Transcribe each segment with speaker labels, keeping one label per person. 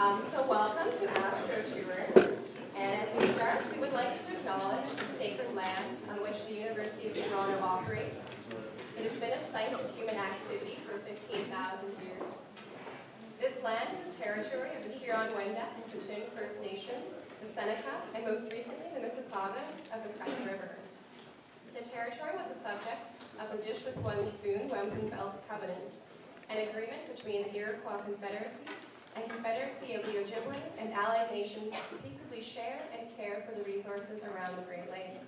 Speaker 1: So welcome to AstroTours. And as we start, we would like to acknowledge the sacred land on which the University of Toronto operates. It has been a site of human activity for 15,000 years. This land is the territory of the Huron-Wendat and Petun First Nations, the Seneca, and most recently the Mississaugas of the Credit River. The territory was the subject of the Dish with One Spoon Wembun Belt Covenant, an agreement between the Iroquois Confederacy and Confederacy of the Ojibwe and allied nations to peaceably share and care for the resources around the Great Lakes.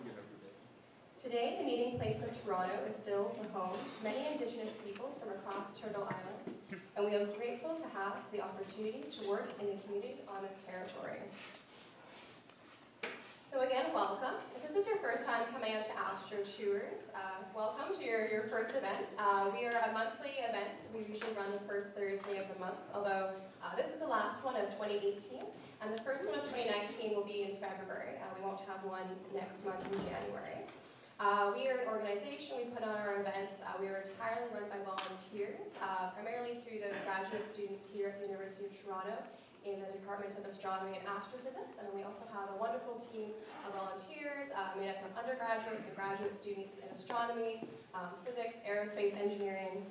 Speaker 1: Today, the meeting place of Toronto is still the home to many Indigenous people from across Turtle Island, and we are grateful to have the opportunity to work in the community on this territory. So again, welcome. If this is your first time coming out to AstroTours, welcome to your first event. We are a monthly event. We usually run the first Thursday of the month, although this is the last one of 2018, and the first one of 2019 will be in February. We won't have one next month in January. We are an organization. We put on our events. We are entirely run by volunteers, primarily through the graduate students here at the University of Toronto in the Department of Astronomy and Astrophysics, and then we also have a wonderful team of volunteers made up of undergraduates and graduate students in astronomy, physics, aerospace engineering,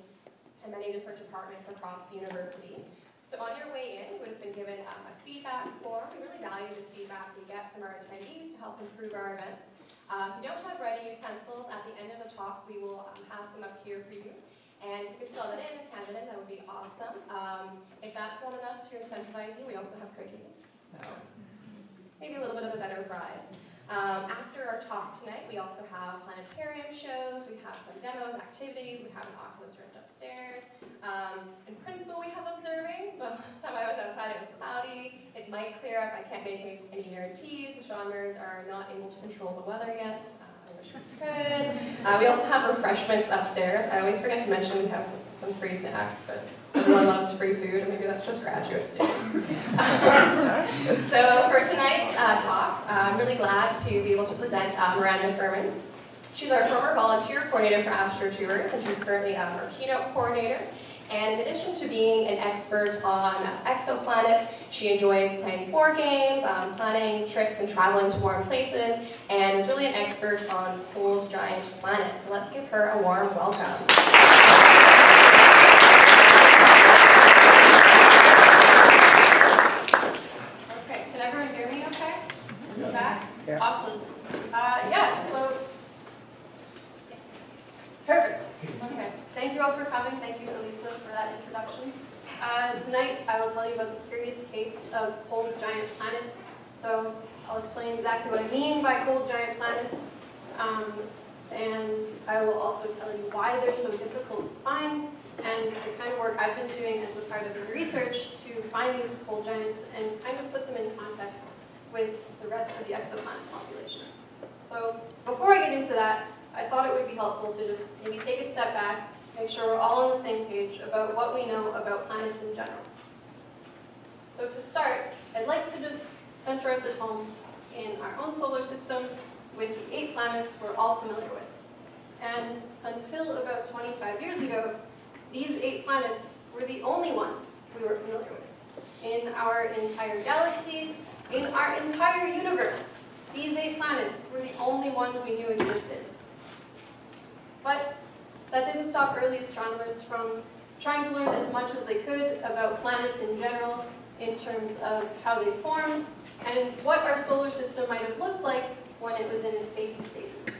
Speaker 1: and many different departments across the university. So on your way in, you would have been given a feedback form. We really value the feedback we get from our attendees to help improve our events. If you don't have ready utensils, at the end of the talk, we will have some up here for you. And if you could fill it in and hand it in, that would be awesome. If that's not enough to incentivize you, we also have cookies. So maybe a little bit of a better prize. After our talk tonight, we also have Planetarium Shows. We have some demos, activities. We have an Oculus Rift upstairs. In principle, we have observing, but last time I was outside, it was cloudy. It might clear up. I can't make any guarantees. Astronomers are not able to control the weather yet. Good. We also have refreshments upstairs. I always forget to mention we have some free snacks, but everyone loves free food, or maybe that's just graduate students. So for tonight's talk, I'm really glad to be able to present Miranda Herman. She's our former volunteer coordinator for AstroTours, and she's currently our keynote coordinator. And in addition to being an expert on exoplanets, she enjoys playing board games, planning trips and traveling to warm places, and is really an expert on cold giant planets. So let's give her a warm welcome. Okay, can everyone hear me okay? In the back? Yeah. Awesome. Yeah, so perfect. Okay. Thank you all for coming. Thank you, Elisa, for that introduction. Tonight, I will tell you about the curious case of cold giant planets. So I'll explain exactly what I mean by cold giant planets, and I will also tell you why they're so difficult to find, and the kind of work I've been doing as a part of the research to find these cold giants and kind of put them in context with the rest of the exoplanet population. So before I get into that, I thought it would be helpful to just maybe take a step back, make sure we're all on the same page about what we know about planets in general. So to start, I'd like to just center us at home in our own solar system with the 8 planets we're all familiar with. And until about 25 years ago, these 8 planets were the only ones we were familiar with. In our entire galaxy, in our entire universe, these 8 planets were the only ones we knew existed. But that didn't stop early astronomers from trying to learn as much as they could about planets in general, in terms of how they formed, and what our solar system might have looked like when it was in its baby stages.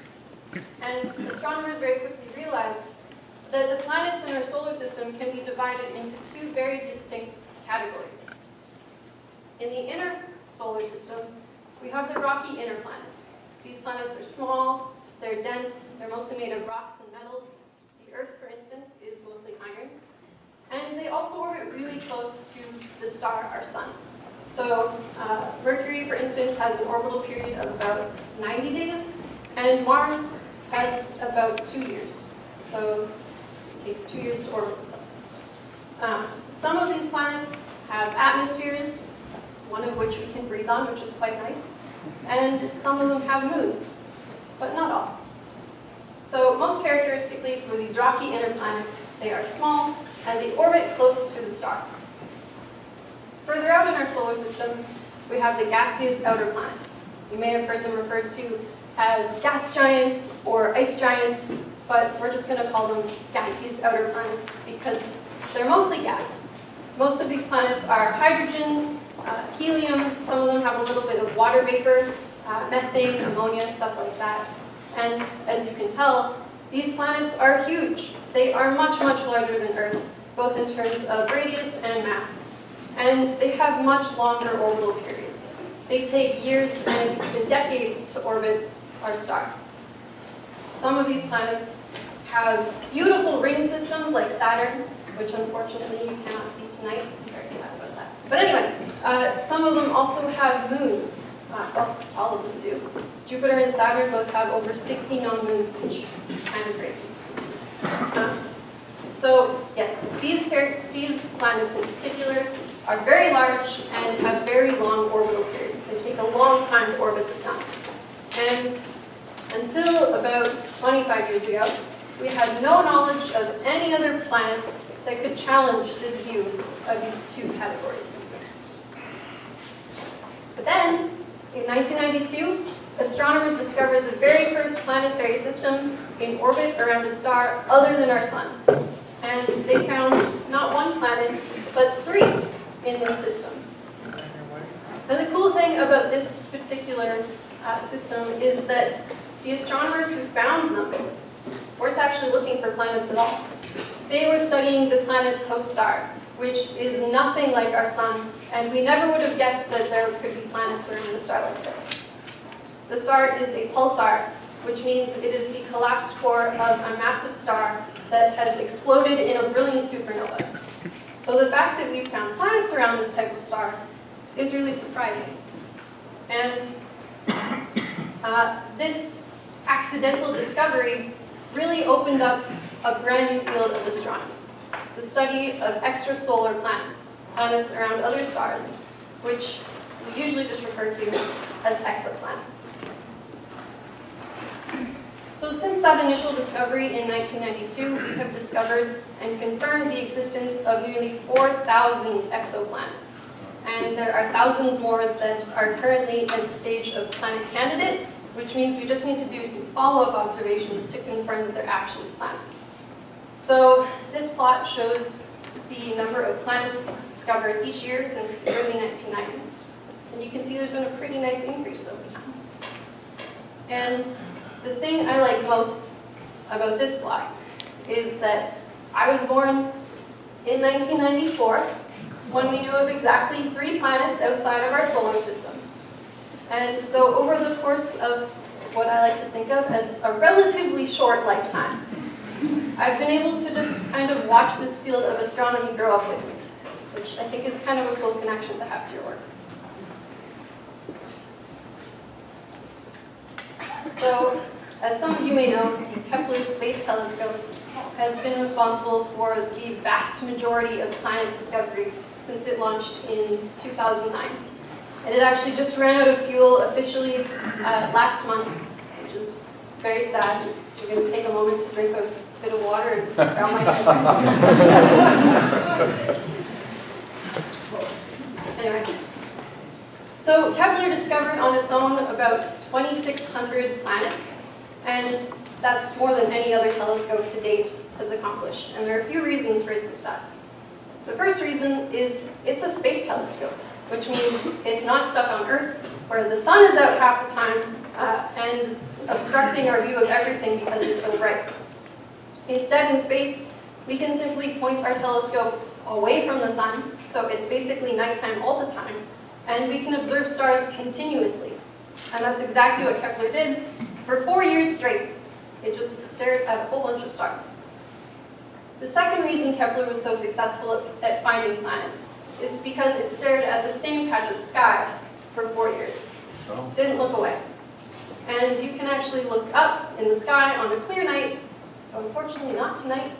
Speaker 1: And astronomers very quickly realized that the planets in our solar system can be divided into 2 very distinct categories. In the inner solar system, we have the rocky inner planets. These planets are small, they're dense, they're mostly made of rocks and metals. The Earth, for instance, is mostly iron. And they also orbit really close to the star, our sun. So Mercury, for instance, has an orbital period of about 90 days, and Mars has about 2 years. So it takes 2 years to orbit the sun. Some of these planets have atmospheres, one of which we can breathe on, which is quite nice. And some of them have moons, but not all. So most characteristically for these rocky inner planets, they are small and they orbit close to the star. Further out in our solar system, we have the gaseous outer planets. You may have heard them referred to as gas giants or ice giants, but we're just going to call them gaseous outer planets because they're mostly gas. Most of these planets are hydrogen, helium, some of them have a little bit of water vapor, methane, ammonia, stuff like that. And as you can tell, these planets are huge. They are much, much larger than Earth, both in terms of radius and mass. And they have much longer orbital periods. They take years and even decades to orbit our star. Some of these planets have beautiful ring systems like Saturn, which unfortunately you cannot see tonight. I'm very sad about that. But anyway, some of them also have moons. Well, all of them do. Jupiter and Saturn both have over 60 known moons each. It's kind of crazy. So yes, these planets in particular are very large and have very long orbital periods. They take a long time to orbit the sun. And until about 25 years ago, we had no knowledge of any other planets that could challenge this view of these two categories. But then, in 1992, astronomers discovered the very first planetary system in orbit around a star other than our sun. And they found not one planet, but 3 in this system. And the cool thing about this particular system is that the astronomers who found them weren't actually looking for planets at all. They were studying the planet's host star, which is nothing like our sun, and we never would have guessed that there could be planets around a star like this. The star is a pulsar, which means it is the collapsed core of a massive star that has exploded in a brilliant supernova. So the fact that we've found planets around this type of star is really surprising. And this accidental discovery really opened up a brand new field of astronomy, the study of extrasolar planets, planets around other stars, which we usually just refer to as exoplanets. So since that initial discovery in 1992, we have discovered and confirmed the existence of nearly 4,000 exoplanets. And there are thousands more that are currently at the stage of planet candidate, which means we just need to do some follow-up observations to confirm that they're actually planets. So this plot shows the number of planets discovered each year since the early 1990s. And you can see there's been a pretty nice increase over time. And the thing I like most about this plot is that I was born in 1994 when we knew of exactly 3 planets outside of our solar system. And so over the course of what I like to think of as a relatively short lifetime, I've been able to just kind of watch this field of astronomy grow up with me, which I think is kind of a cool connection to have to your work. So, as some of you may know, the Kepler Space Telescope has been responsible for the vast majority of planet discoveries since it launched in 2009. And it actually just ran out of fuel officially last month, which is very sad. So we're going to take a moment to drink a bit of water and drown my head. Anyway. So Kepler discovered on its own about 2,600 planets, and that's more than any other telescope to date has accomplished. And there are a few reasons for its success. The first reason is it's a space telescope, which means it's not stuck on Earth, where the sun is out half the time and obstructing our view of everything because it's so bright. Instead, in space, we can simply point our telescope away from the sun, so it's basically nighttime all the time, and we can observe stars continuously. And that's exactly what Kepler did for 4 years straight. It just stared at a whole bunch of stars. The second reason Kepler was so successful at finding planets is because it stared at the same patch of sky for 4 years. Didn't look away. And you can actually look up in the sky on a clear night, so unfortunately not tonight.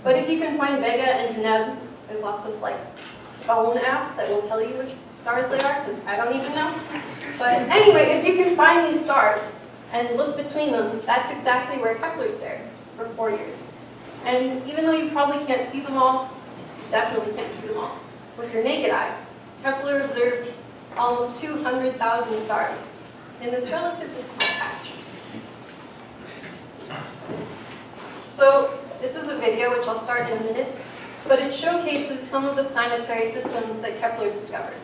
Speaker 1: But if you can find Vega and Deneb, there's lots of phone apps that will tell you which stars they are, because I don't even know. But anyway, if you can find these stars and look between them, that's exactly where Kepler stared for 4 years. And even though you probably can't see them all, you definitely can't see them all. with your naked eye, Kepler observed almost 200,000 stars in this relatively small patch. So this is a video which I'll start in a minute, but it showcases some of the planetary systems that Kepler discovered.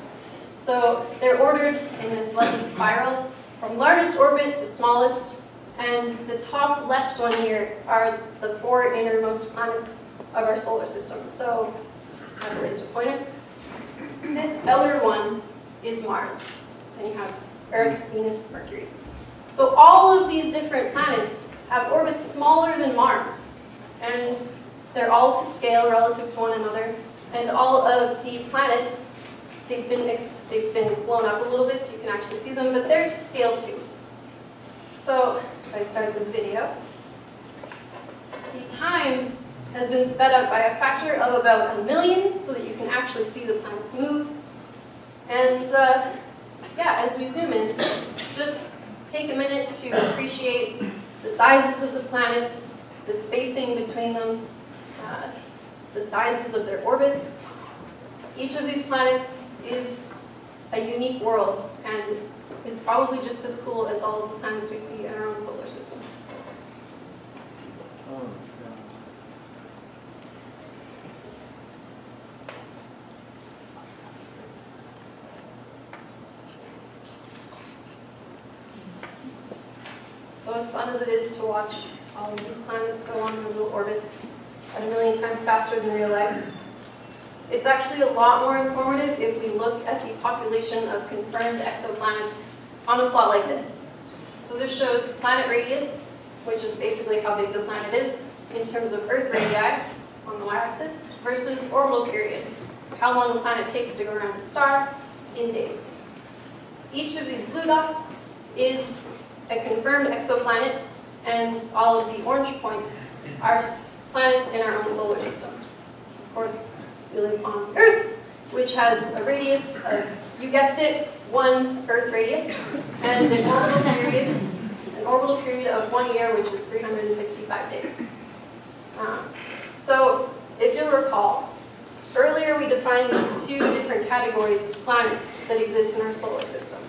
Speaker 1: So they're ordered in this lucky spiral from largest orbit to smallest, and the top left one here are the 4 innermost planets of our solar system. So I have a laser pointer. This outer one is Mars. Then you have Earth, Venus, Mercury. So all of these different planets have orbits smaller than Mars, and they're all to scale relative to one another. And all of the planets, they've been blown up a little bit so you can actually see them, but they're to scale too. So if I start this video, the time has been sped up by a factor of about 1 million so that you can actually see the planets move. And yeah, as we zoom in, just take a minute to appreciate the sizes of the planets, the spacing between them, the sizes of their orbits. Each of these planets is a unique world and is probably just as cool as all of the planets we see in our own solar system. So as fun as it is to watch all of these planets go on their little orbits at 1 million times faster than real life, it's actually a lot more informative if we look at the population of confirmed exoplanets on a plot like this. So this shows planet radius, which is basically how big the planet is in terms of Earth radii on the y-axis, versus orbital period, so how long the planet takes to go around its star in days. Each of these blue dots is a confirmed exoplanet, and all of the orange points are planets in our own solar system. So of course, we live on Earth, which has a radius of, you guessed it, 1 Earth radius, and an orbital period of 1 year, which is 365 days. So if you'll recall, earlier we defined these 2 different categories of planets that exist in our solar system.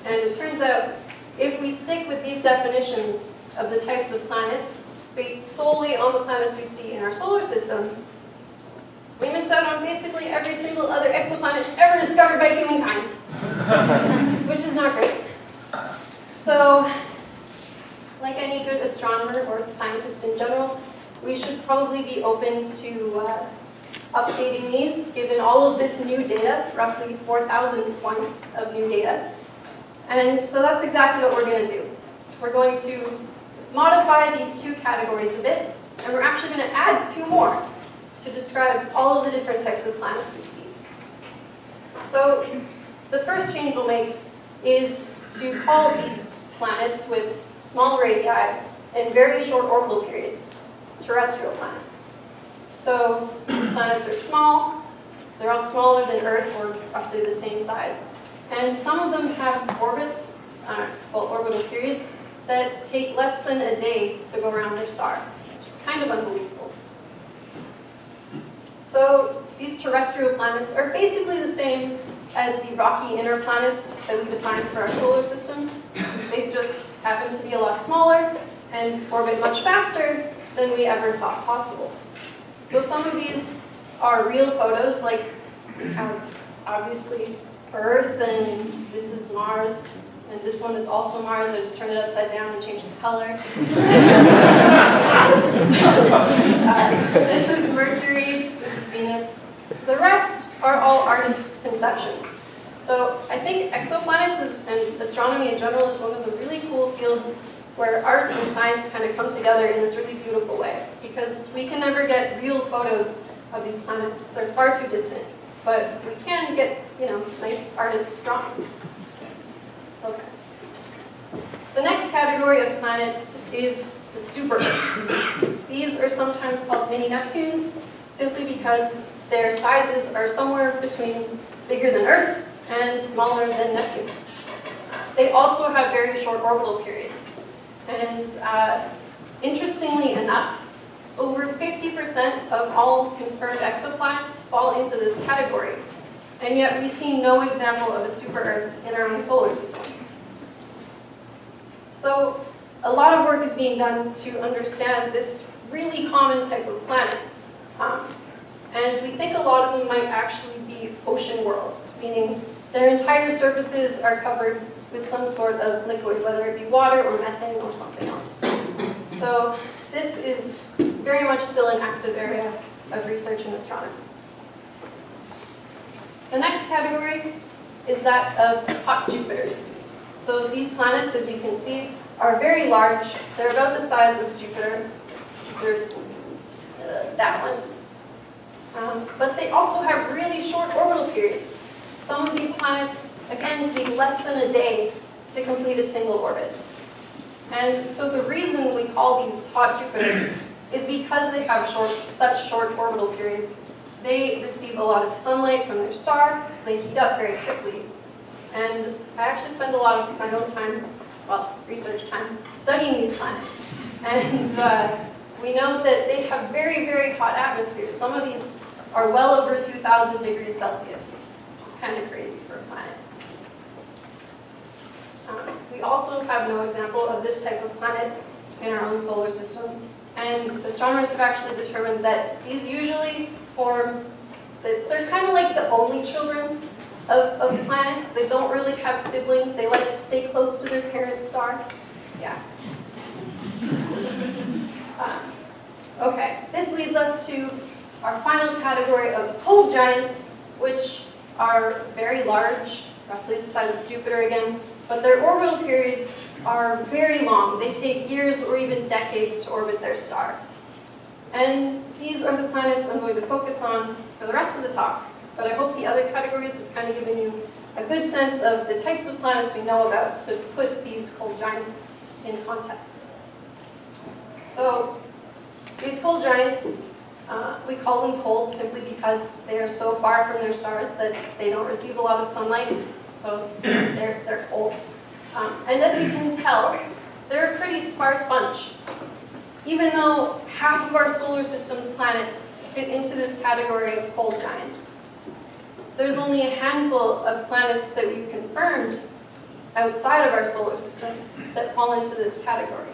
Speaker 1: And it turns out, if we stick with these definitions of the types of planets based solely on the planets we see in our solar system, we miss out on basically every single other exoplanet ever discovered by humankind, which is not great. So, like any good astronomer or scientist in general, we should probably be open to updating these, given all of this new data, roughly 4,000 points of new data. And so that's exactly what we're going to do. We're going to modify these 2 categories a bit, and we're actually going to add 2 more to describe all of the different types of planets we see. So the first change we'll make is to call these planets with small radii and very short orbital periods terrestrial planets. So these planets are small, they're all smaller than Earth, or roughly the same size. And some of them have orbits, orbital periods, that take less than a day to go around their star, which is kind of unbelievable. So these terrestrial planets are basically the same as the rocky inner planets that we defined for our solar system. They just happen to be a lot smaller and orbit much faster than we ever thought possible. So some of these are real photos, like we have obviously Earth, and this is Mars, and this one is also Mars. I just turned it upside down and changed the color. This is Mercury, this is Venus. The rest are all artists' conceptions. So I think exoplanets and astronomy in general is one of the really cool fields where art and science kind of come together in this really beautiful way, because we can never get real photos of these planets. They're far too distant. But we can get, nice artists' drawings. Okay. The next category of planets is the super-Earths. These are sometimes called mini-Neptunes, simply because their sizes are somewhere between bigger than Earth and smaller than Neptune. They also have very short orbital periods. And interestingly enough, over 50% of all confirmed exoplanets fall into this category, and yet we see no example of a super-Earth in our own solar system. So a lot of work is being done to understand this really common type of planet. And we think a lot of them might actually be ocean worlds, meaning their entire surfaces are covered with some sort of liquid, whether it be water or methane or something else. So this is very much still an active area of research in astronomy. The next category is that of hot Jupiters. So these planets, as you can see, are very large. They're about the size of Jupiter. Jupiter's that one. But they also have really short orbital periods. Some of these planets, again, take less than a day to complete a single orbit. And so the reason we call these hot Jupiters is because they have such short orbital periods. They receive a lot of sunlight from their star, so they heat up very quickly. And I actually spend a lot of my own time, well, research time, studying these planets. And we know that they have very, very hot atmospheres. Some of these are well over 2,000 degrees Celsius, which is kind of crazy for a planet. We also have no example of this type of planet in our own solar system. And astronomers have actually determined that these usually form, they're kind of like the only children of planets. They don't really have siblings. They like to stay close to their parent star. Yeah. Okay, this leads us to our final category of cold giants, which are very large, roughly the size of Jupiter again, but their orbital periods are very long. They take years or even decades to orbit their star. And these are the planets I'm going to focus on for the rest of the talk, but I hope the other categories have kind of given you a good sense of the types of planets we know about to put these cold giants in context. So these cold giants, we call them cold simply because they are so far from their stars that they don't receive a lot of sunlight, so they're cold. And as you can tell, they're a pretty sparse bunch. Even though half of our solar system's planets fit into this category of cold giants, there's only a handful of planets that we've confirmed outside of our solar system that fall into this category.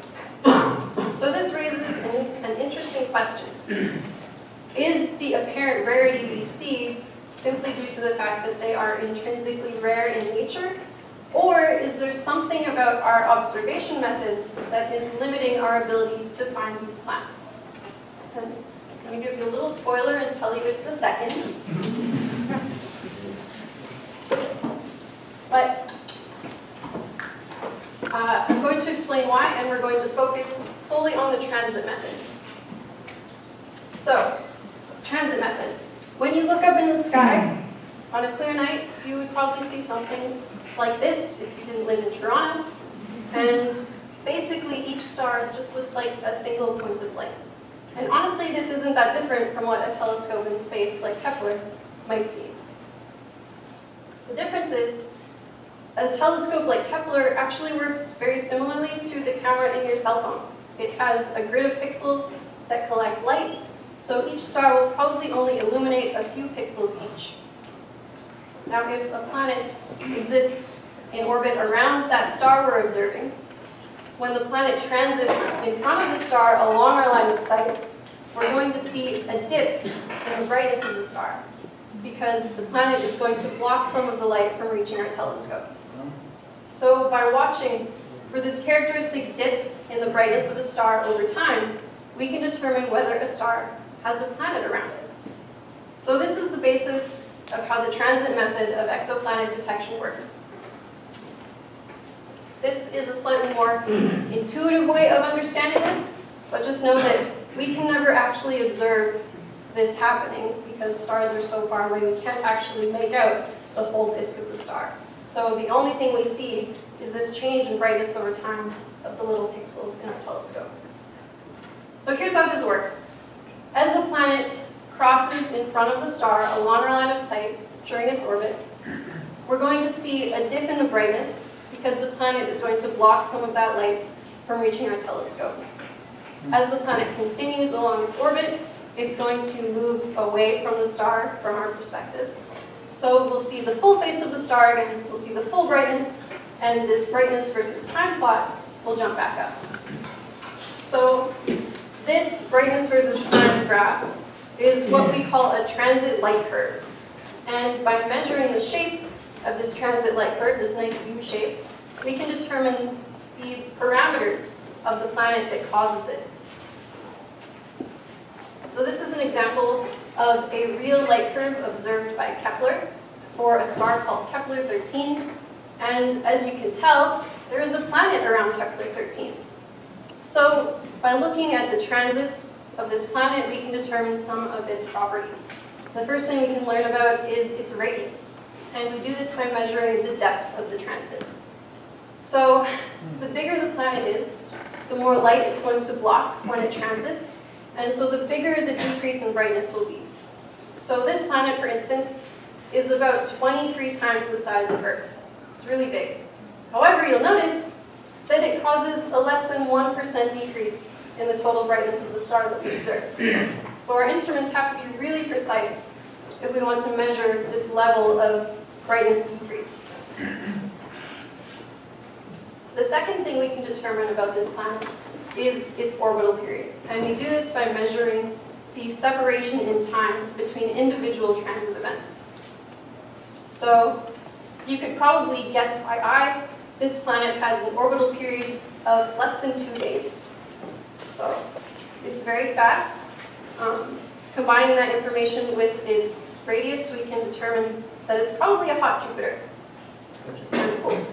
Speaker 1: So this raises an interesting question. Is the apparent rarity we see simply due to the fact that they are intrinsically rare in nature? Or is there something about our observation methods that is limiting our ability to find these planets? And I'm going to give you a little spoiler and tell you it's the second. But I'm going to explain why, and we're going to focus solely on the transit method. So, transit method. When you look up in the sky on a clear night, you would probably see something like this if you didn't live in Toronto. And basically each star just looks like a single point of light. And honestly, this isn't that different from what a telescope in space like Kepler might see. The difference is, a telescope like Kepler actually works very similarly to the camera in your cell phone. It has a grid of pixels that collect light, so each star will probably only illuminate a few pixels each. Now, if a planet exists in orbit around that star we're observing, when the planet transits in front of the star along our line of sight, we're going to see a dip in the brightness of the star because the planet is going to block some of the light from reaching our telescope. So by watching for this characteristic dip in the brightness of a star over time, we can determine whether a star has a planet around it. So this is the basis of how the transit method of exoplanet detection works. This is a slightly more intuitive way of understanding this, but just know that we can never actually observe this happening because stars are so far away we can't actually make out the whole disk of the star. So the only thing we see is this change in brightness over time of the little pixels in our telescope. So here's how this works. As a planet crosses in front of the star along our line of sight during its orbit, we're going to see a dip in the brightness because the planet is going to block some of that light from reaching our telescope. As the planet continues along its orbit, it's going to move away from the star from our perspective. So we'll see the full face of the star again, we'll see the full brightness, and this brightness versus time plot will jump back up. So this brightness versus time graph is what we call a transit light curve. And by measuring the shape of this transit light curve, this nice U shape, we can determine the parameters of the planet that causes it. So this is an example of a real light curve observed by Kepler for a star called Kepler 13. And as you can tell, there is a planet around Kepler 13. So by looking at the transits of this planet, we can determine some of its properties. The first thing we can learn about is its radius. And we do this by measuring the depth of the transit. So the bigger the planet is, the more light it's going to block when it transits. And so the bigger the decrease in brightness will be. So this planet, for instance, is about 23 times the size of Earth. It's really big. However, you'll notice that it causes a less than 1% decrease in the total brightness of the star that we observe. So our instruments have to be really precise if we want to measure this level of brightness decrease. The second thing we can determine about this planet is its orbital period. And we do this by measuring the separation in time between individual transit events. So you could probably guess by eye, this planet has an orbital period of less than 2 days. So it's very fast. Combining that information with its radius, we can determine that it's probably a hot Jupiter, which is kind of cool.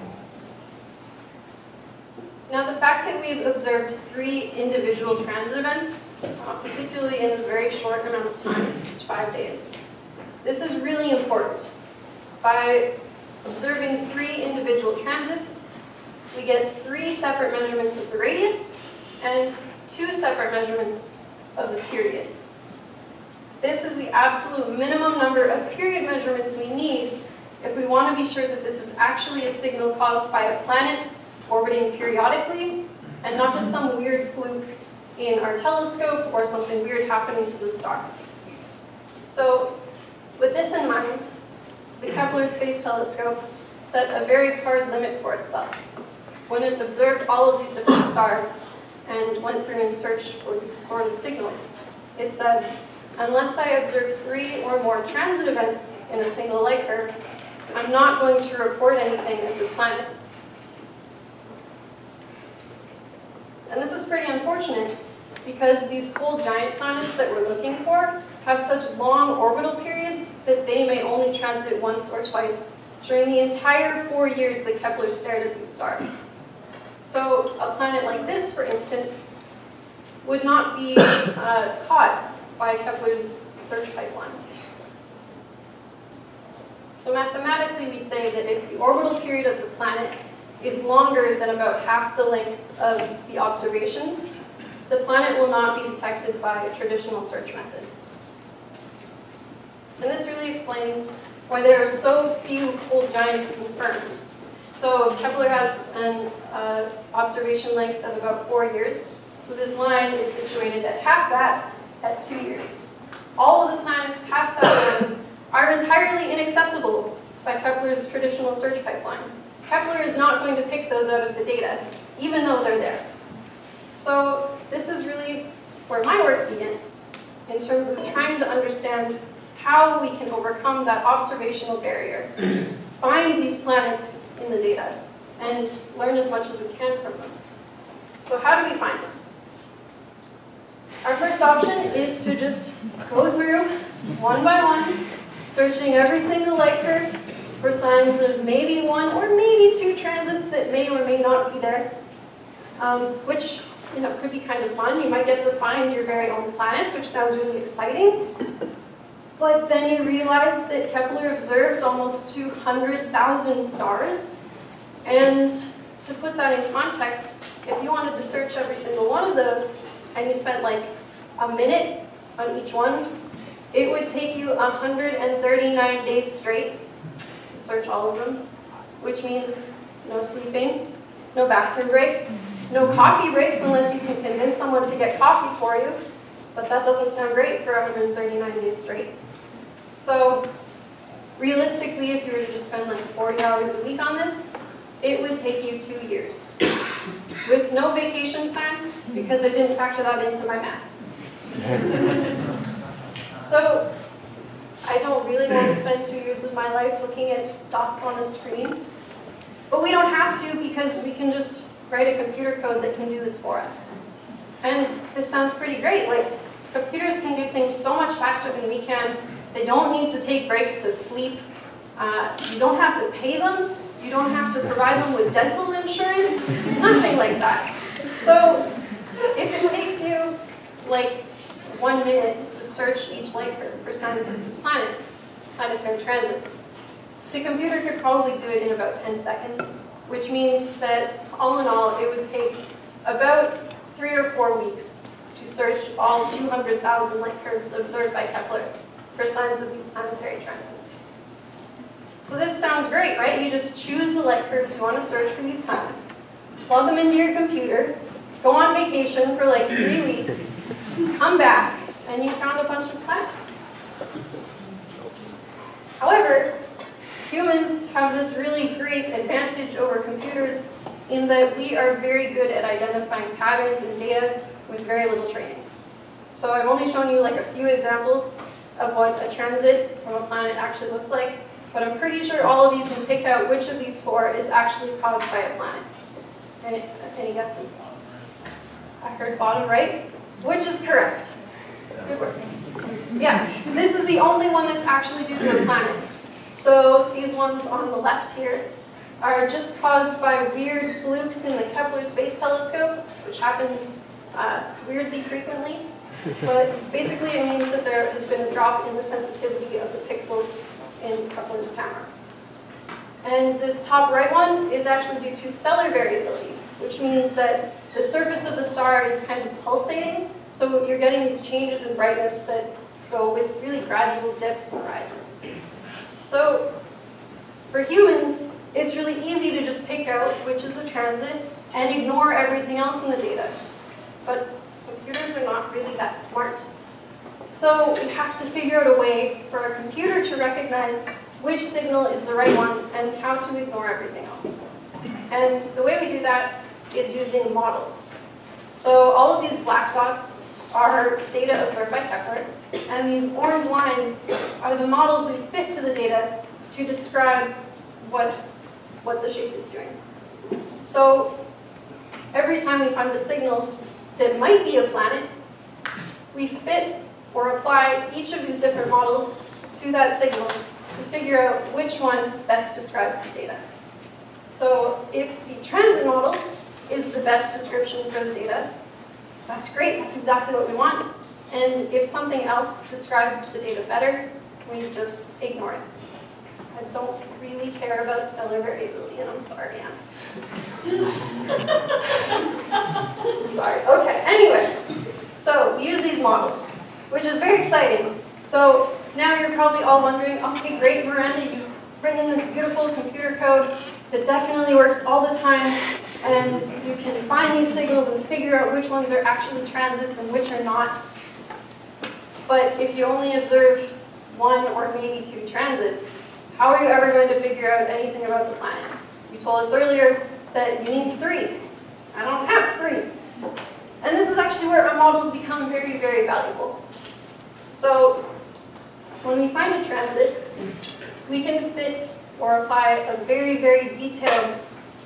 Speaker 1: Now, the fact that we've observed 3 individual transit events, particularly in this very short amount of time, just 5 days, this is really important. By observing 3 individual transits, we get 3 separate measurements of the radius and 2 separate measurements of the period. This is the absolute minimum number of period measurements we need if we want to be sure that this is actually a signal caused by a planet orbiting periodically, and not just some weird fluke in our telescope or something weird happening to the star. So with this in mind, the Kepler Space Telescope set a very hard limit for itself. When it observed all of these different stars and went through and searched for these sort of signals, it said, unless I observe 3 or more transit events in a single light curve, I'm not going to report anything as a planet. And this is pretty unfortunate because these cold giant planets that we're looking for have such long orbital periods that they may only transit once or twice during the entire 4 years that Kepler stared at these stars. So a planet like this, for instance, would not be caught by Kepler's search pipeline. So mathematically, we say that if the orbital period of the planet is longer than about half the length of the observations, the planet will not be detected by traditional search methods. And this really explains why there are so few cold giants confirmed. So Kepler has an observation length of about 4 years. So this line is situated at half that at 2 years. All of the planets past that line are entirely inaccessible by Kepler's traditional search pipeline. Kepler is not going to pick those out of the data, even though they're there. So this is really where my work begins, in terms of trying to understand how we can overcome that observational barrier, find these planets in the data, and learn as much as we can from them. So how do we find them? Our first option is to just go through, one by one, searching every single light curve for signs of maybe 1 or maybe 2 transits that may or may not be there, which could be kind of fun. You might get to find your very own planets, which sounds really exciting. But then you realize that Kepler observed almost 200,000 stars. And to put that in context, if you wanted to search every single one of those, and you spent like a minute on each one, it would take you 139 days straight to search all of them, which means no sleeping, no bathroom breaks, No coffee breaks unless you can convince someone to get coffee for you, but that doesn't sound great for 139 days straight. So realistically, if you were to just spend like 40 hours a week on this, it would take you 2 years. With no vacation time, because I didn't factor that into my math. So I don't really want to spend 2 years of my life looking at dots on a screen. But we don't have to, because we can just write a computer code that can do this for us. And this sounds pretty great. Like, computers can do things so much faster than we can. They don't need to take breaks to sleep. You don't have to pay them. You don't have to provide them with dental insurance. Nothing like that. So if it takes you like 1 minute to search each light curve for signs of these planets, planetary transits, the computer could probably do it in about 10 seconds, which means that all in all, it would take about 3 or 4 weeks to search all 200,000 light curves observed by Kepler for signs of these planetary transits. So this sounds great, right? You just choose the light curves you want to search for these planets, plug them into your computer, go on vacation for like 3 weeks, come back, and you found a bunch of planets. However, humans have this really great advantage over computers in that we are very good at identifying patterns in data with very little training. So I've only shown you like a few examples of what a transit from a planet actually looks like, but I'm pretty sure all of you can pick out which of these 4 is actually caused by a planet. Any guesses? I heard bottom right, which is correct. Good work. Yeah, this is the only one that's actually due to a planet. So these ones on the left here are just caused by weird flukes in the Kepler Space Telescope, which happen weirdly frequently. But basically it means that there has been a drop in the sensitivity of the pixels in Kepler's camera. And this top right one is actually due to stellar variability, which means that the surface of the star is kind of pulsating, so you're getting these changes in brightness that go with really gradual dips and rises. So for humans, it's really easy to just pick out which is the transit and ignore everything else in the data. But computers are not really that smart. So we have to figure out a way for a computer to recognize which signal is the right one and how to ignore everything else. And the way we do that is using models. So all of these black dots are data observed by Kepler, and these orange lines are the models we fit to the data to describe what the shape is doing. So every time we find a signal that might be a planet, we fit or apply each of these different models to that signal to figure out which one best describes the data. So if the transit model is the best description for the data, that's great, that's exactly what we want. And if something else describes the data better, we just ignore it. I don't really care about stellar variability, and I'm sorry, Anne. Sorry, okay, anyway. So we use these models, which is very exciting. So now you're probably all wondering, okay, great, Miranda, you've written this beautiful computer code that definitely works all the time, and you can find these signals and figure out which ones are actually transits and which are not. But if you only observe 1 or maybe 2 transits, how are you ever going to figure out anything about the planet? You told us earlier that you need 3. I don't have 3. And this is actually where our models become very, very valuable. So when we find a transit, we can fit or apply a very, very detailed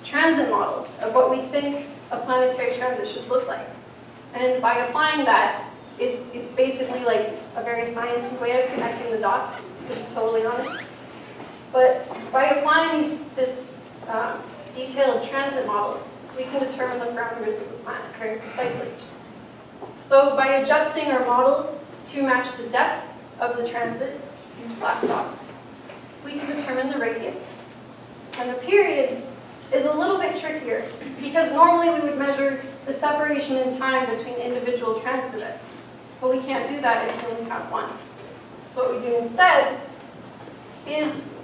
Speaker 1: transit model of what we think a planetary transit should look like. And by applying that, it's basically like a very sciencey way of connecting the dots, to be totally honest. But by applying this detailed transit model, we can determine the parameters of the planet very precisely. So by adjusting our model to match the depth of the transit, these black dots, we can determine the radius. And the period is a little bit trickier, because normally we would measure the separation in time between individual transit events. But we can't do that if we only have 1. So what we do instead is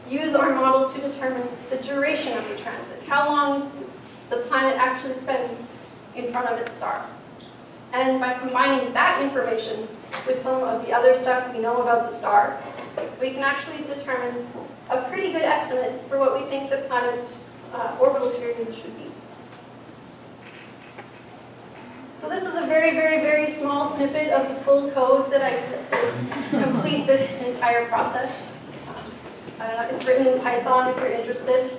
Speaker 1: use our model to determine the duration of the transit. How long the planet actually spends in front of its star. And by combining that information with some of the other stuff we know about the star, we can actually determine a pretty good estimate for what we think the planet's orbital period should be. So this is a very, very, very small snippet of the full code that I used to complete this entire process. It's written in Python if you're interested.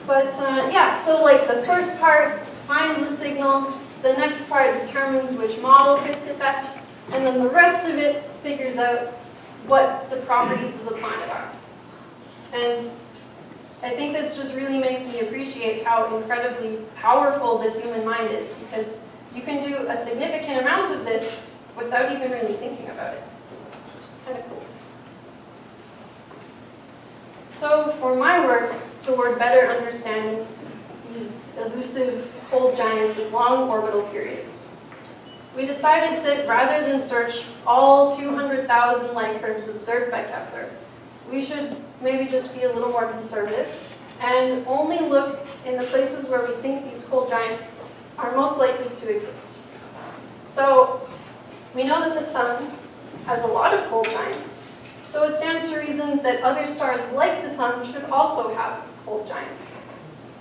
Speaker 1: But yeah, so like the first part finds the signal, the next part determines which model fits it best, and then the rest of it figures out what the properties of the planet are. And I think this just really makes me appreciate how incredibly powerful the human mind is, because you can do a significant amount of this without even really thinking about it, which is kind of cool. So for my work toward better understanding these elusive cold giants with long orbital periods, we decided that rather than search all 200,000 light curves observed by Kepler, we should maybe just be a little more conservative and only look in the places where we think these cold giants are most likely to exist. So we know that the sun has a lot of cold giants, so it stands to reason that other stars like the sun should also have cold giants.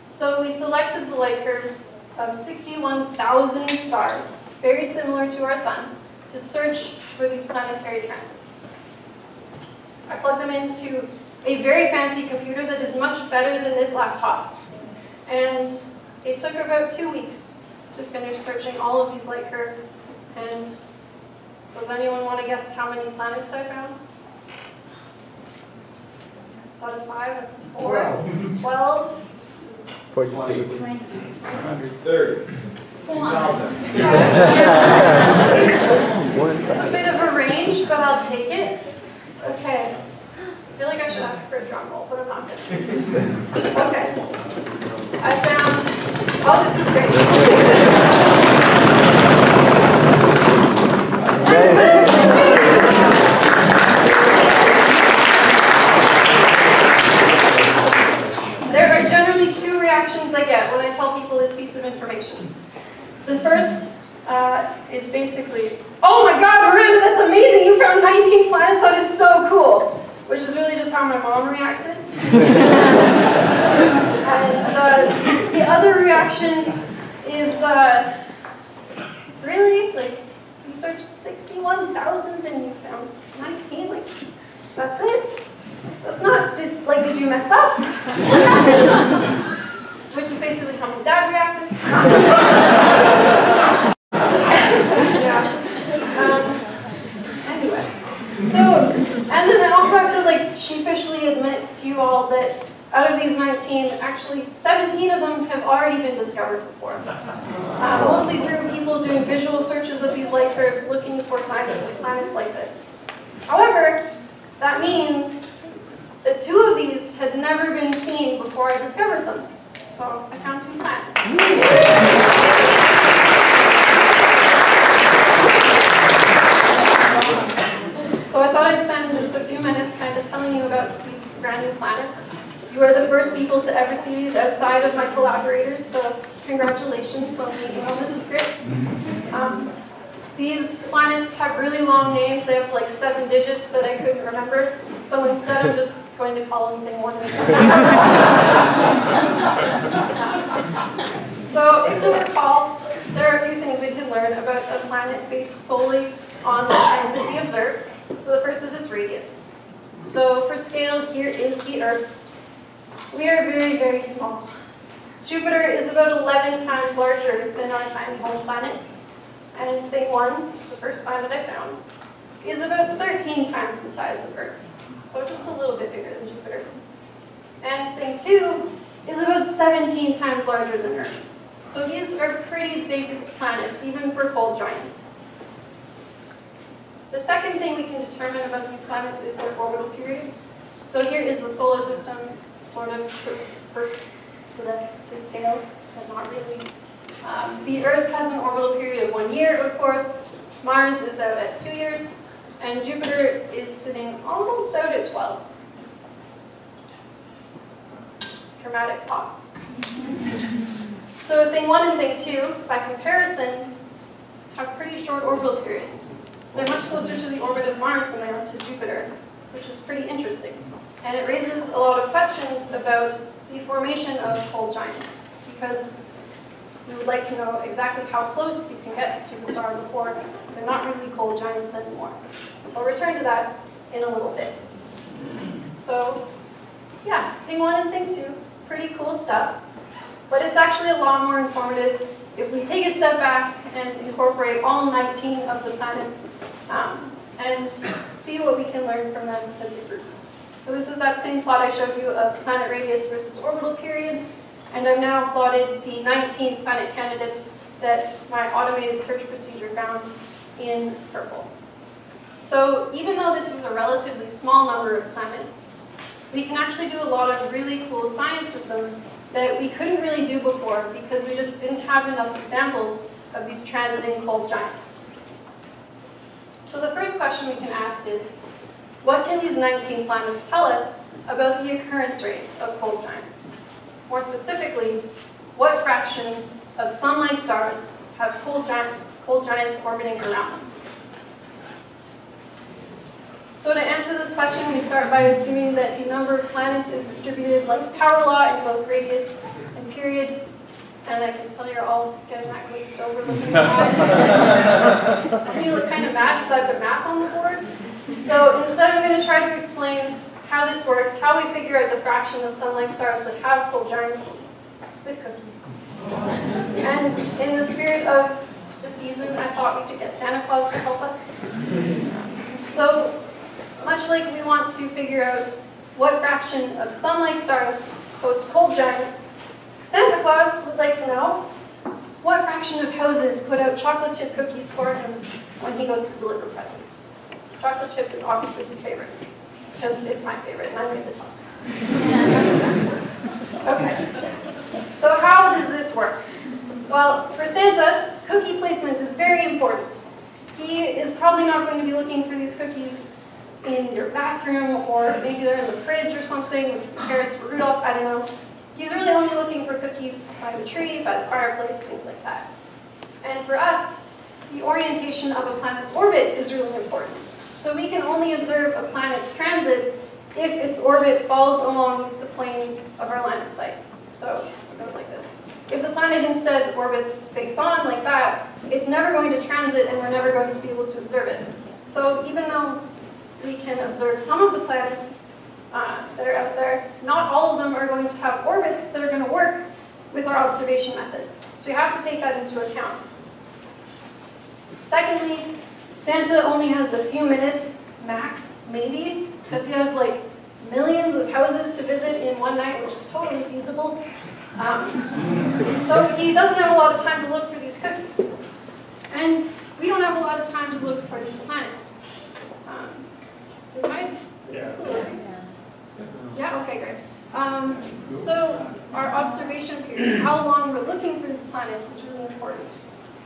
Speaker 1: So we selected the light curves of 61,000 stars, very similar to our sun, to search for these planetary transits. I plugged them into a very fancy computer that is much better than this laptop. And it took about 2 weeks to finish searching all of these light curves. And does anyone want to guess how many planets I found? 6 out of 5, that's 4. 12.
Speaker 2: 42.
Speaker 3: 30.
Speaker 1: Hold on. It's a bit of a range, but I'll take it. Okay. I feel like I should ask for a drum roll, but I'm not going to. Okay. I found, oh, this is great. There are generally 2 reactions I get when I tell people this piece of information. The first is basically, oh my god, Miranda, that's amazing, you found 19 planets, that is so cool. Which is really just how my mom reacted. And the other reaction is, really? Like, you searched 61,000 and you found 19? Like, that's it? That's not, did you mess up? Which is basically how my dad reacted. Yeah. Anyway. So, and then I also have to like sheepishly admit to you all that out of these 19, actually 17 of them have already been discovered before. Mostly through people doing visual searches of these light curves looking for signs of planets like this. However, that means that 2 of these had never been seen before I discovered them. So I found 2 planets. So I thought I'd spend just a few minutes kind of telling you about these brand new planets. You are the first people to ever see these outside of my collaborators, so congratulations on making all the secret. These planets have really long names. They have like 7 digits that I couldn't remember. So instead I'm just going to call them thing 1 and 2. So if you recall, there are a few things we can learn about a planet based solely on the transit we observe. So the first is its radius. So for scale, here is the Earth. We are very, very small. Jupiter is about 11 times larger than our tiny home planet. And thing 1, the first planet I found, is about 13 times the size of Earth. So just a little bit bigger than Jupiter. And thing 2 is about 17 times larger than Earth. So these are pretty big planets, even for cold giants. The second thing we can determine about these planets is their orbital period. So here is the solar system, sort of to scale, but not really. The Earth has an orbital period of 1 year, of course. Mars is out at 2 years, and Jupiter is sitting almost out at 12. Dramatic pause. So thing 1 and thing 2, by comparison, have pretty short orbital periods. They're much closer to the orbit of Mars than they are to Jupiter, which is pretty interesting. And it raises a lot of questions about the formation of cold giants, because we would like to know exactly how close you can get to the star before they're not really cold giants anymore. So I'll return to that in a little bit. So yeah, thing 1 and thing 2, pretty cool stuff. But it's actually a lot more informative if we take a step back and incorporate all 19 of the planets and see what we can learn from them as a group. So this is that same plot I showed you of planet radius versus orbital period. And I've now plotted the 19 planet candidates that my automated search procedure found in purple. So even though this is a relatively small number of planets, we can actually do a lot of really cool science with them that we couldn't really do before because we just didn't have enough examples of these transiting cold giants. So the first question we can ask is, what can these 19 planets tell us about the occurrence rate of cold giants? More specifically, what fraction of Sun-like stars have cold giants orbiting around them? So to answer this question, we start by assuming that the number of planets is distributed like a power law in both radius and period. And I can tell you're all getting that glazed over looking at eyes. Some of you look kind of mad because I put math on the board. So instead I'm going to try to explain how this works, how we figure out the fraction of Sun-like stars that have cold giants with cookies. And in the spirit of the season, I thought we could get Santa Claus to help us. So much like we want to figure out what fraction of Sun-like stars host cold giants, Santa Claus would like to know what fraction of houses put out chocolate chip cookies for him when he goes to deliver presents. Chocolate chip is obviously his favorite, because it's my favorite, and I'm going to talk. Okay, so how does this work? Well, for Santa, cookie placement is very important. He is probably not going to be looking for these cookies in your bathroom, or maybe they're in the fridge or something, with carrots for Rudolph, I don't know. He's really only looking for cookies by the tree, by the fireplace, things like that. And for us, the orientation of a planet's orbit is really important. So we can only observe a planet's transit if its orbit falls along the plane of our line of sight. So it goes like this. If the planet instead orbits face on like that, it's never going to transit and we're never going to be able to observe it. So even though we can observe some of the planets that are out there, not all of them are going to have orbits that are going to work with our observation method. So we have to take that into account. Secondly, Santa only has a few minutes, max, maybe, because he has like millions of houses to visit in one night, which is totally feasible. So he doesn't have a lot of time to look for these cookies. And we don't have a lot of time to look for these planets. Yeah, okay, great. So our observation period, how long we're looking for these planets, is really important.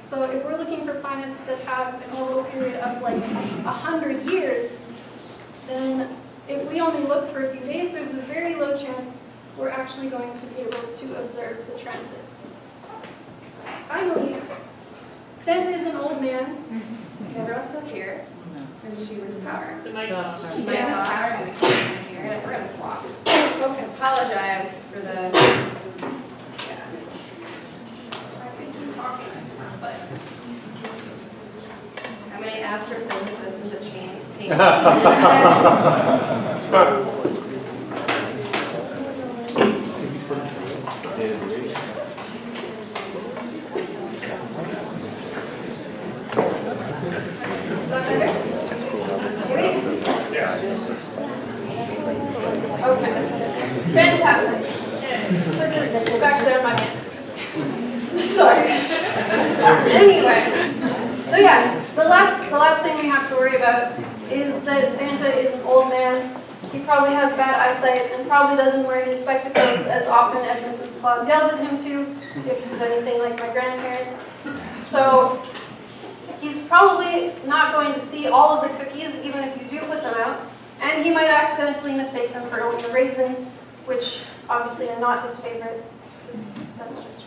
Speaker 1: So if we're looking for planets that have an orbital period of like 100 years, then if we only look for a few days, there's a very low chance we're actually going to be able to observe the transit. Finally, Santa is an old man. Everyone's still here. And she was power.
Speaker 4: The mic's off.
Speaker 1: She might have power, and we can't hear it. We're going to swap. Okay.
Speaker 4: Apologize for the.
Speaker 1: Yeah. I could keep talking, but.
Speaker 4: How many astrophysicists does it take?
Speaker 1: Is that better? Okay. Fantastic. Put this back there in my hands. Sorry. Anyway, so yeah, the last thing we have to worry about is that Santa is an old man. He probably has bad eyesight and probably doesn't wear his spectacles as often as Mrs. Claus yells at him to, if he's anything like my grandparents. So he's probably not going to see all of the cookies, even if you do put them out. And he might accidentally mistake them for a raisin, which obviously are not his favorite, because that's just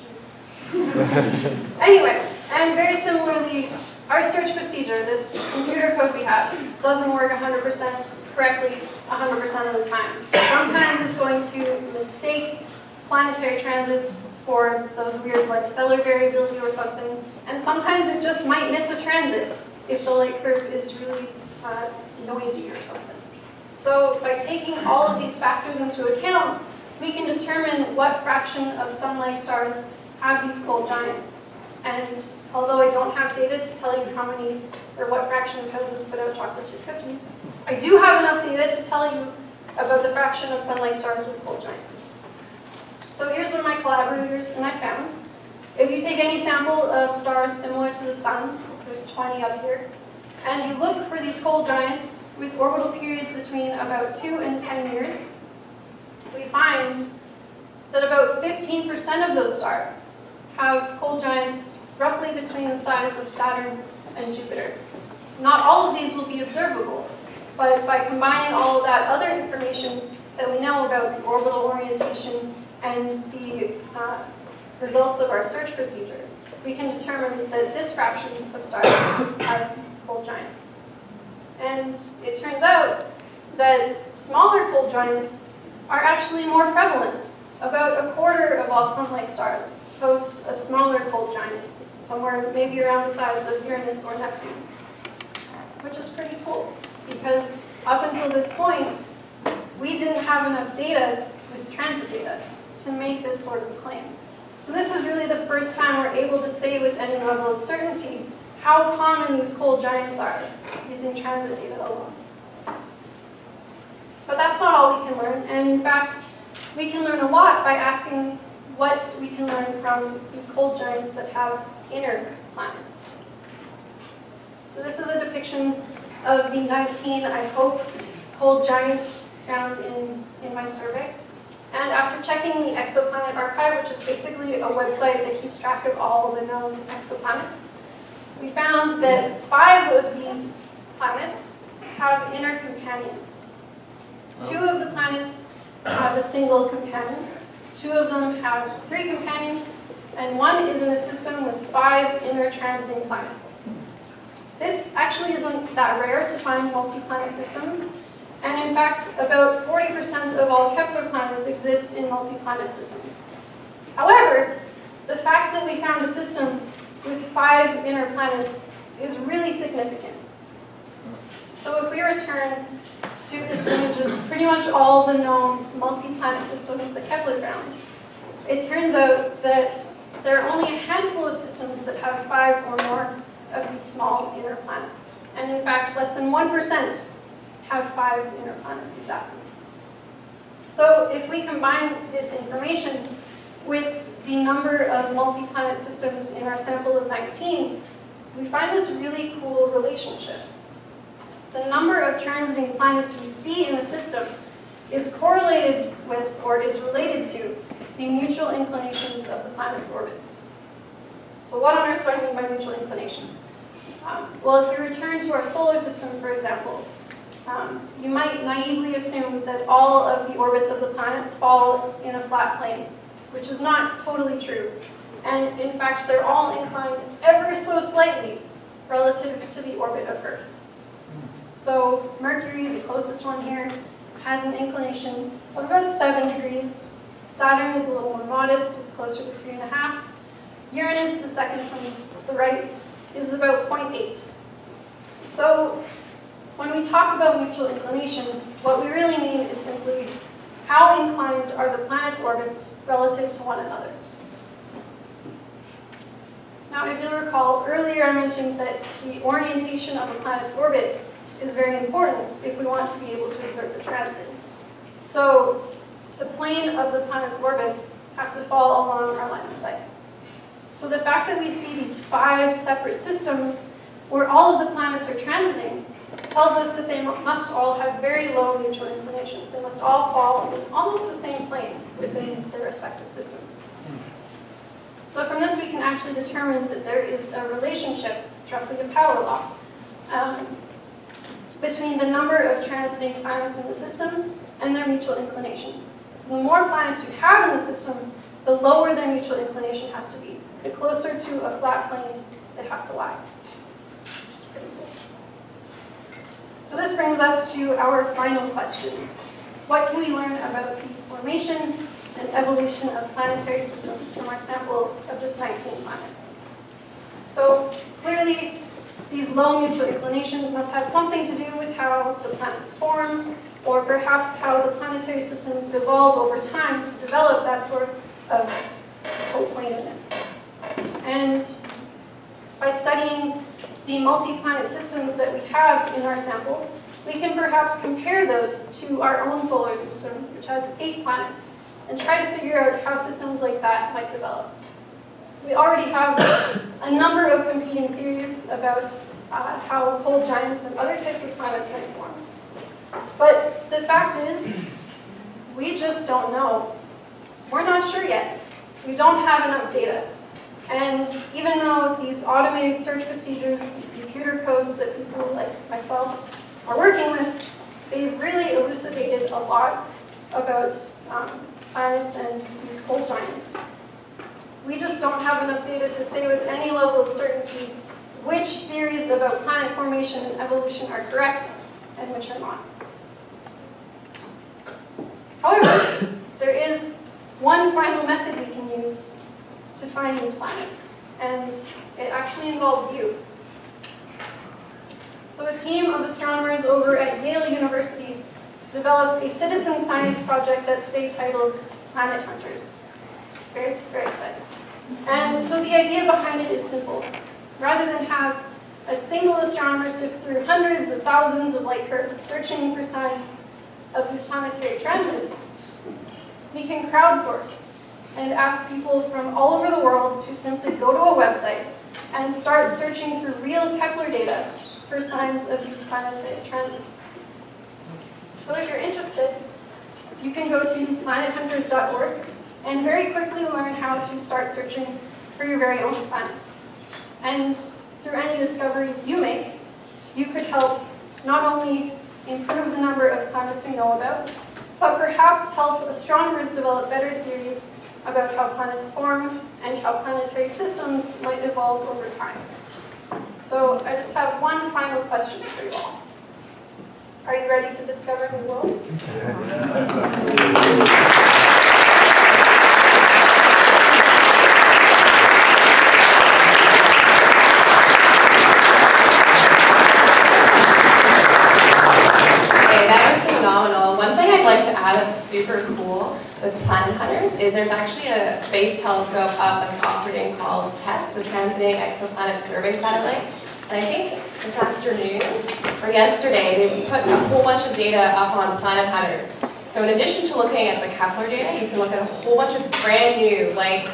Speaker 1: rude. Anyway, and very similarly, our search procedure, this computer code we have, doesn't work 100% correctly 100% of the time. Sometimes it's going to mistake planetary transits for those weird like stellar variability or something, and sometimes it just might miss a transit if the light curve is really noisy or something. So by taking all of these factors into account, we can determine what fraction of sun-like stars have these cold giants. And although I don't have data to tell you how many or what fraction of houses put out chocolate chip cookies, I do have enough data to tell you about the fraction of sun-like stars with cold giants. So here's what my collaborators and I found. If you take any sample of stars similar to the sun, so there's 20 up here, and you look for these cold giants with orbital periods between about 2 and 10 years, we find that about 15% of those stars have cold giants roughly between the size of Saturn and Jupiter. Not all of these will be observable, but by combining all of that other information that we know about the orbital orientation and the results of our search procedure, we can determine that this fraction of stars has cold giants. And it turns out that smaller cold giants are actually more prevalent. About a quarter of all sun-like stars host a smaller cold giant, somewhere maybe around the size of Uranus or Neptune, which is pretty cool, because up until this point, we didn't have enough data with transit data to make this sort of claim. So this is really the first time we're able to say with any level of certainty how common these cold giants are using transit data alone. But that's not all we can learn, and in fact, we can learn a lot by asking what we can learn from the cold giants that have inner planets. So this is a depiction of the 19, I hope, cold giants found in my survey. And after checking the Exoplanet Archive, which is basically a website that keeps track of all the known exoplanets, we found that 5 of these planets have inner companions. 2 of the planets have a single companion, 2 of them have 3 companions, and 1 is in a system with 5 inner transiting planets. This actually isn't that rare to find multi-planet systems, and in fact, about 40% of all Kepler planets exist in multi-planet systems. However, the fact that we found a system with 5 inner planets is really significant. So if we return to this image of pretty much all the known multi-planet systems that Kepler found, it turns out that there are only a handful of systems that have 5 or more of these small inner planets. And in fact, less than 1% have 5 inner planets exactly. So if we combine this information with the number of multi-planet systems in our sample of 19, we find this really cool relationship. The number of transiting planets we see in a system is correlated with, or is related to, the mutual inclinations of the planet's orbits. So what on earth do I mean by mutual inclination? Well, if we return to our solar system, for example, you might naively assume that all of the orbits of the planets fall in a flat plane, which is not totally true. And in fact, they're all inclined ever so slightly relative to the orbit of Earth. So Mercury, the closest one here, has an inclination of about 7 degrees. Saturn is a little more modest, it's closer to 3.5. Uranus, the second from the right, is about 0.8. So when we talk about mutual inclination, what we really mean is simply how inclined are the planets' orbits relative to one another. Now, if you'll recall, earlier I mentioned that the orientation of a planet's orbit is very important if we want to be able to observe the transit. So the plane of the planet's orbits have to fall along our line of sight. So the fact that we see these 5 separate systems where all of the planets are transiting tells us that they must all have very low mutual inclinations. They must all fall in almost the same plane within their respective systems. So from this we can actually determine that there is a relationship, it's roughly a power law, between the number of transiting planets in the system and their mutual inclination. So the more planets you have in the system, the lower their mutual inclination has to be. The closer to a flat plane they have to lie, which is pretty cool. So this brings us to our final question. What can we learn about the formation and evolution of planetary systems from our sample of just 19 planets? So clearly, these low mutual inclinations must have something to do with how the planets form, or perhaps how the planetary systems evolve over time to develop that sort of coplanedness. And by studying the multi-planet systems that we have in our sample, we can perhaps compare those to our own solar system, which has 8 planets, and try to figure out how systems like that might develop. We already have a number of competing theories about how cold giants and other types of planets might form. But the fact is, we just don't know. We're not sure yet. We don't have enough data. And even though these automated search procedures, these computer codes that people like myself are working with, they've really elucidated a lot about planets and these cold giants. We just don't have enough data to say with any level of certainty which theories about planet formation and evolution are correct and which are not. However, there is one final method we can use to find these planets, and it actually involves you. So a team of astronomers over at Yale University developed a citizen science project that they titled Planet Hunters. Very, very exciting. And so the idea behind it is simple. Rather than have a single astronomer sift through hundreds of thousands of light curves searching for signs of these planetary transits, we can crowdsource and ask people from all over the world to simply go to a website and start searching through real Kepler data for signs of these planetary transits. So if you're interested, you can go to planethunters.org and very quickly learn how to start searching for your very own planets. And through any discoveries you make, you could help not only improve the number of planets we know about, but perhaps help astronomers develop better theories about how planets form and how planetary systems might evolve over time. So I just have one final question for you all. Are you ready to discover new worlds?
Speaker 4: Phenomenal. One thing I'd like to add that's super cool with Planet Hunters is there's actually a space telescope up that's operating called TESS, the Transiting Exoplanet Survey Satellite. And I think this afternoon or yesterday they put a whole bunch of data up on Planet Hunters. So in addition to looking at the Kepler data, you can look at a whole bunch of brand new, like,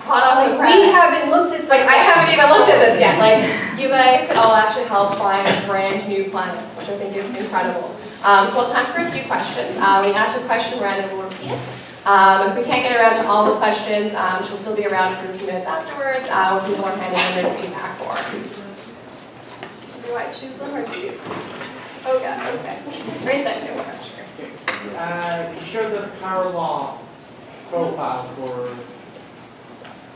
Speaker 4: hot off the press.
Speaker 1: We haven't looked at
Speaker 4: I haven't even looked at this yet. Like, you guys can all actually help find brand new planets, which I think is incredible. So we'll have time for a few questions. When you ask a question, Miranda will repeat it. If we can't get around to all the questions, she'll still be around for a few minutes afterwards when people are handing in their feedback forms.
Speaker 1: Do I choose them or do you? Oh yeah, okay. Right then, no pressure.
Speaker 5: You showed the power law profile for,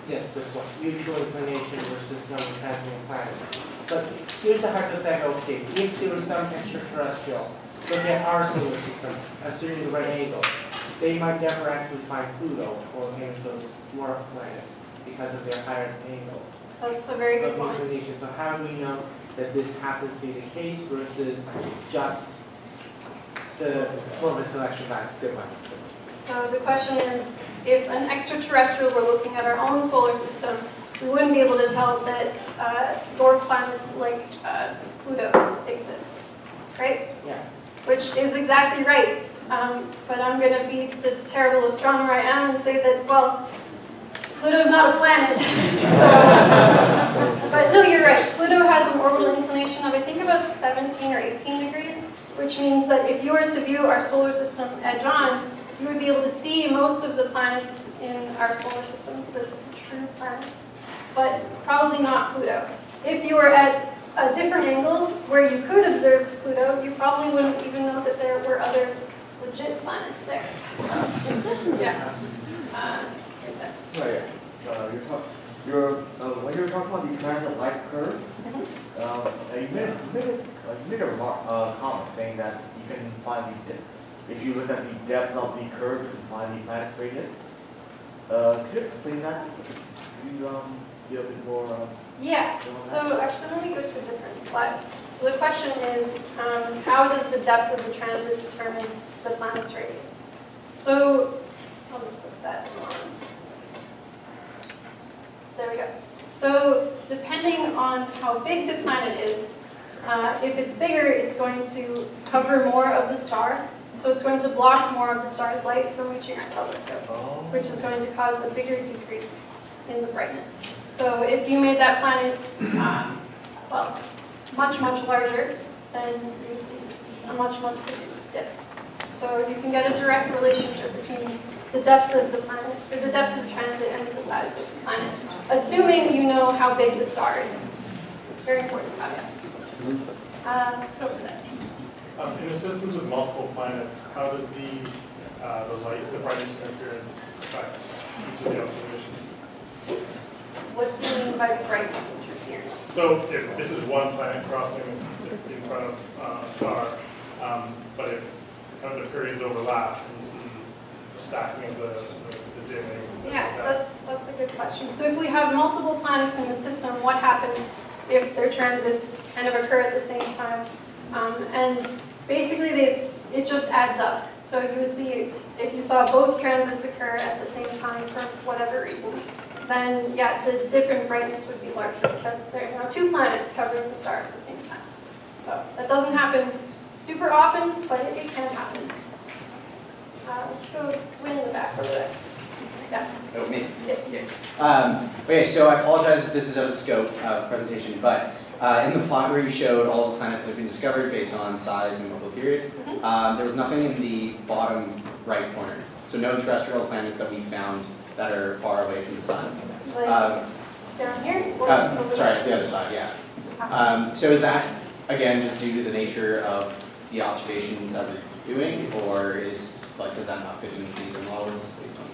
Speaker 5: yes, this one, mutual inclination versus number transiting planets. But here's a hypothetical case. If there was some extraterrestrial, look at our solar system, assuming the right angle, they might never actually find Pluto or any of those dwarf planets because of their higher angle.
Speaker 1: That's a very good point.
Speaker 5: Inclination. So how do we know that this happens to be the case versus just the more of a selection bias? Good one.
Speaker 1: So the question is, if an extraterrestrial were looking at our own solar system, we wouldn't be able to tell that dwarf planets like Pluto exist, right?
Speaker 5: Yeah.
Speaker 1: Which is exactly right. But I'm going to be the terrible astronomer I am and say that, well, Pluto's not a planet. But no, you're right. Pluto has an orbital inclination of, I think, about 17 or 18 degrees, which means that if you were to view our solar system edge on, you would be able to see most of the planets in our solar system, the true planets, but probably not Pluto. If you were at a different angle where you could observe Pluto, you probably wouldn't even know that there were other legit planets there. So, yeah.
Speaker 6: talking about the transit light curve, you made a comment saying that you can find if you look at the depth of the curve, you can find the planet's radius. Could you explain that? Could you be a bit more?
Speaker 1: Yeah, so actually let me go to a different slide. So the question is, how does the depth of the transit determine the planet's radius? So I'll just put that on. There we go. So depending on how big the planet is, if it's bigger, it's going to cover more of the star. So it's going to block more of the star's light from reaching our telescope, which is going to cause a bigger decrease in the brightness. So if you made that planet, well, much, much larger, then you would see a much, much bigger dip. So you can get a direct relationship between the depth of the planet, or the depth of transit, and the size of the planet, assuming you know how big the star is. It's very important caveat. Let's go over that.
Speaker 7: In a system with multiple planets, how does the brightness interference affect each of the observations?
Speaker 1: What do you mean by brightness interference?
Speaker 7: So if this is one planet crossing in front of a star, but if kind of the periods overlap and you see the stacking of the dimming.
Speaker 1: Yeah, that's a good question. So if we have multiple planets in the system, what happens if their transits kind of occur at the same time? And basically it just adds up. So you would see if you saw both transits occur at the same time for whatever reason, then yeah, the dip in brightness would be larger because there are now two planets covering the star at the same time. So that doesn't happen super often, but it can happen. Let's go way in the back over there. Yeah.
Speaker 8: Oh, me?
Speaker 1: Yes.
Speaker 8: Yeah. Okay, so I apologize if this is out of scope presentation, but in the plot where you showed all the planets that have been discovered based on size and orbital period, there was nothing in the bottom right corner. So no terrestrial planets that we found that are far away from the sun.
Speaker 1: Like down here? Or
Speaker 8: sorry, the other side, yeah. So is that, again, just due to the nature of the observations that we're doing, or does that not fit into the models based on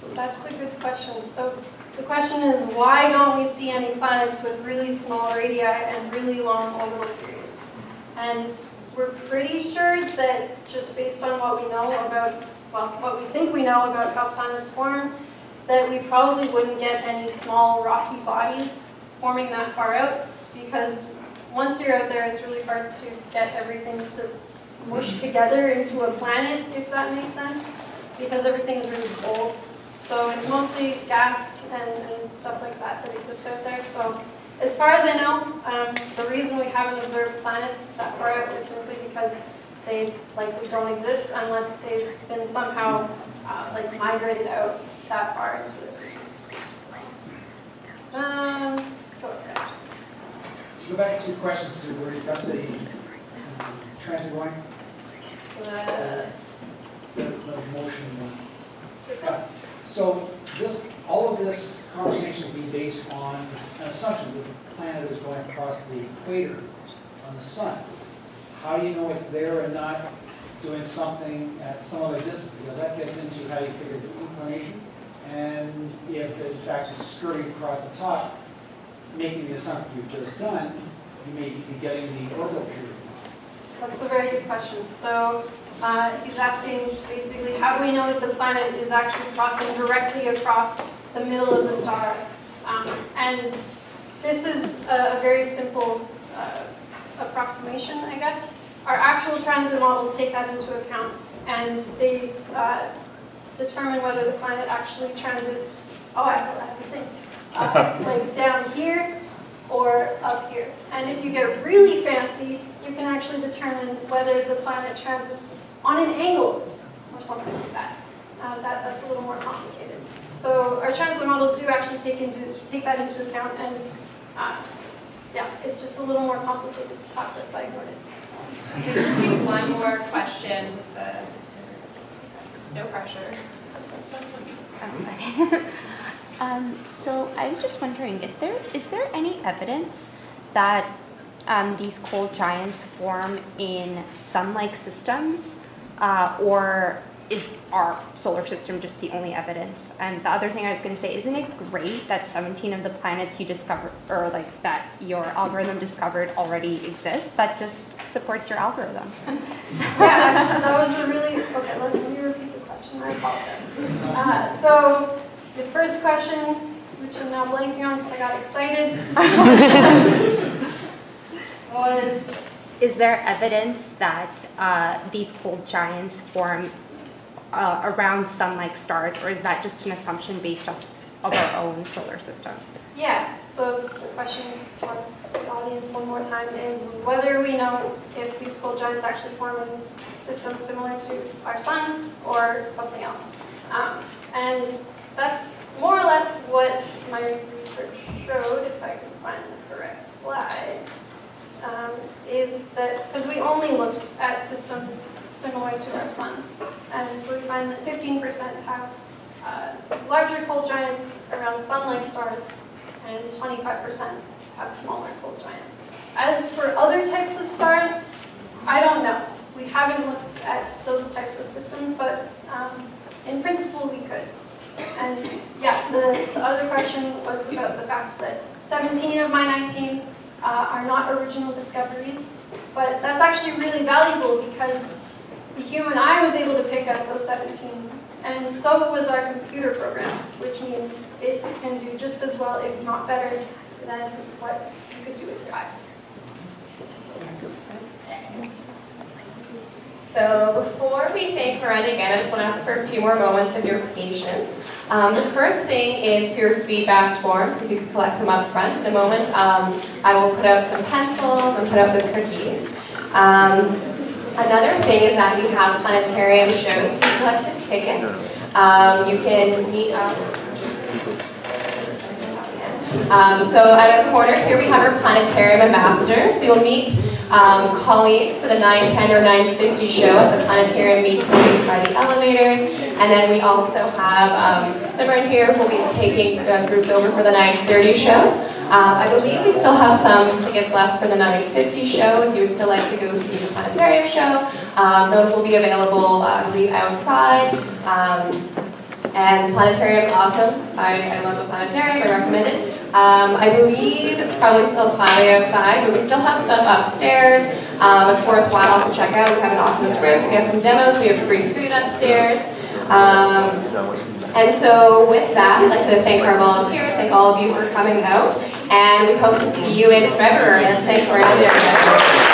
Speaker 8: those?
Speaker 1: That's a good question. So the question is, why don't we see any planets with really small radii and really long orbital periods? And we're pretty sure that just based on what we know about, well, what we think we know about how planets form, that we probably wouldn't get any small rocky bodies forming that far out, because once you're out there, it's really hard to get everything to mush together into a planet, if that makes sense, because everything is really cold. So it's mostly gas and stuff like that that exists out there. So as far as I know, the reason we haven't observed planets that far out is simply because they likely don't exist unless they've been somehow migrated out that far into the system. Let's go with that.
Speaker 9: Go back to questions to where you got the transit going. The motion one. So all of this conversation will be based on an assumption that the planet is going across the equator on the sun. How do you know it's there and not doing something at some other distance? Because that gets into how you figure the inclination, and if it in fact is skirting across the top, making the assumption you've just done, you may be getting the orbital period.
Speaker 1: That's a very good question. So he's asking basically, how do we know that the planet is actually crossing directly across the middle of the star? And this is a very simple approximation, I guess. Our actual transit models take that into account, and they determine whether the planet actually transits, I have to think, like down here or up here. And if you get really fancy, you can actually determine whether the planet transits on an angle or something like that. That's a little more complicated. So our transit models do actually take that into account, and yeah, it's just a little more complicated to talk about, so I ignored it.
Speaker 4: Let's do one more question with the no pressure.
Speaker 10: So I was just wondering, is there any evidence that these cold giants form in sun-like systems, or is our solar system just the only evidence? And the other thing I was going to say, isn't it great that 17 of the planets you discovered, or like that your algorithm discovered already exist? That just supports your algorithm.
Speaker 1: Yeah, actually, that was a really, okay, let me repeat the question, I apologize. So, the first question, which I'm now blanking on because I got excited, was...
Speaker 10: Is there evidence that these cold giants form around sun-like stars, or is that just an assumption based off of our own solar system?
Speaker 1: Yeah, so the question for the audience one more time is whether we know if these cold giants actually form in systems similar to our sun or something else. And that's more or less what my research showed, if I can find the correct slide, is that, because we only looked at systems similar to our sun, and so we find that 15% have larger cold giants around sun-like stars, and 25% have smaller cold giants. As for other types of stars, I don't know. We haven't looked at those types of systems, but in principle we could. And yeah, the other question was about the fact that 17 of my 19 are not original discoveries, but that's actually really valuable because the human eye was able to pick up those 17, and so was our computer program, which means it can do just as well, if not better, than what you could do with your eye.
Speaker 4: So before we thank Miranda again, I just want to ask for a few more moments of your patience. The first thing is for your feedback forms. If you could collect them up front in a moment. I will put out some pencils and put out the cookies. Another thing is that we have Planetarium Shows. If you collected tickets, you can meet up. So at our corner here we have our Planetarium ambassadors. So you'll meet Colleen for the 9:10 or 9:50 show at the Planetarium meet points by the elevators. And then we also have Simran here who will be taking groups over for the 9:30 show. I believe we still have some tickets left for the 9:50 show if you would still like to go see the Planetarium show. Those will be available right outside. And Planetarium is awesome. I love the Planetarium, I recommend it. I believe it's probably still cloudy outside, but we still have stuff upstairs. It's worthwhile to check out. We have an Oculus Rift, we have some demos, we have free food upstairs. And so with that, I'd like to thank our volunteers, thank all of you for coming out, and we hope to see you in February. Let's thank Miranda.